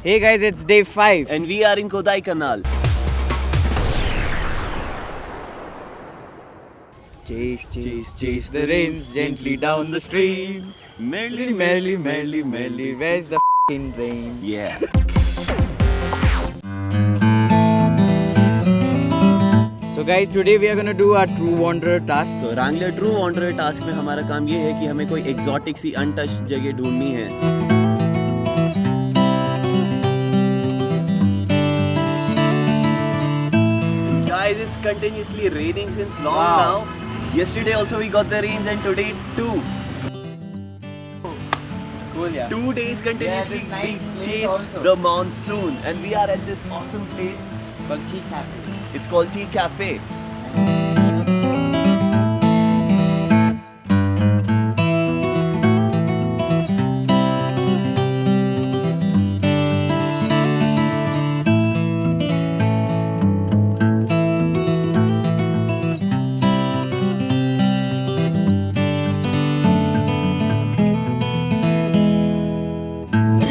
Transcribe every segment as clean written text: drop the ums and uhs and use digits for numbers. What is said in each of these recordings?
Hey guys, it's day 5. And we are in Kodaikanal. Chase, chase, chase the rains gently down the stream. Merrily, Merrily, merrily, merrily, where's the f***ing rain? Yeah. So guys, today we are gonna do our True Wanderer task. So Wrangler True Wanderer task में हमारा काम ये है कि हमें कोई exotic सी untouched जगह ढूंढनी है. Guys, it's continuously raining since long now. Yesterday also we got the rains and today too. Cool, yeah. 2 days continuously Yeah, this nice we place chased also. the monsoon and we are at this awesome place. Called Tea Cafe. It's called Tea Cafe.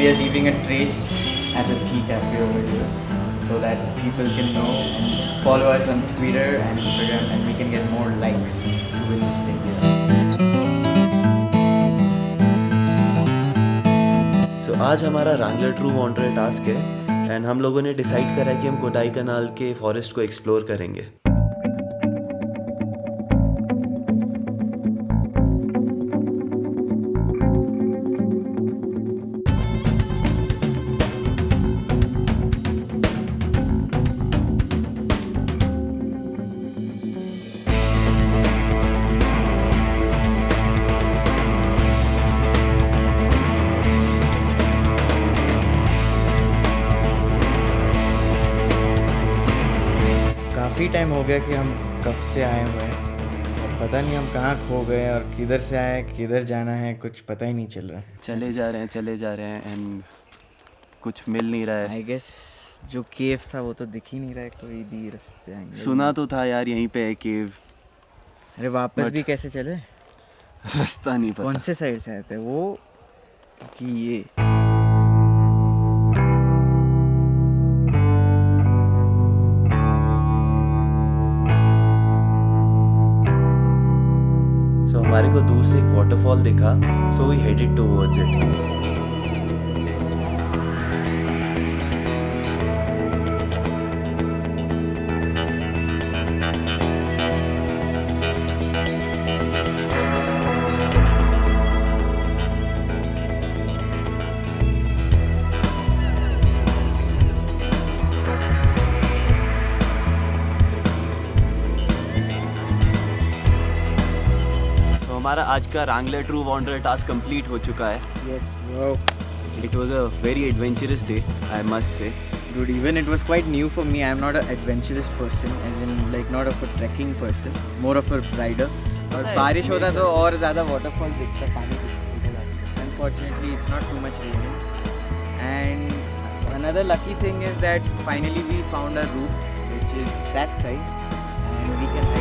We are leaving a trace at the tea cafe over here so that people can know and follow us on Twitter and Instagram and we can get more likes to win this thing. So आज हमारा Wrangler True Wanderer task है and हम लोगों ने decide करा है कि हम कोडाईकनाल के फॉरेस्ट को एक्सप्लोर करेंगे. काफ़ी टाइम हो गया कि हम कब से आए हुए हैं और पता नहीं हम कहाँ खो गए और किधर से आए किधर जाना है कुछ पता ही नहीं चल रहा है. चले जा रहे हैं एंड कुछ मिल नहीं रहा है. आई गेस जो केव था वो तो दिख ही नहीं रहा है. कोई भी रास्ते आएंगे. सुना तो था यार यहीं पे है केव. अरे वापस But- भी कैसे चले? रास्ता नहीं कौन पता. से साइड से आए थे वो कि ये? सो हमारे को दूर से एक वाटरफॉल दिखा so we headed towards it. हमारा आज का Wrangler True Wanderer task complete हो चुका है. Yes, bro. It was a very adventurous day, I must say. Dude, even it was quite new for me. I'm not an adventurous person, as in like not of a trekking person, more of a rider. और हाँ, बारिश होता मेरे तो ख्याल से। और ज़्यादा waterfall दिखता, पानी दिखता. Unfortunately, it's not too much raining. And another lucky thing is that finally we found a route which is that side, and we can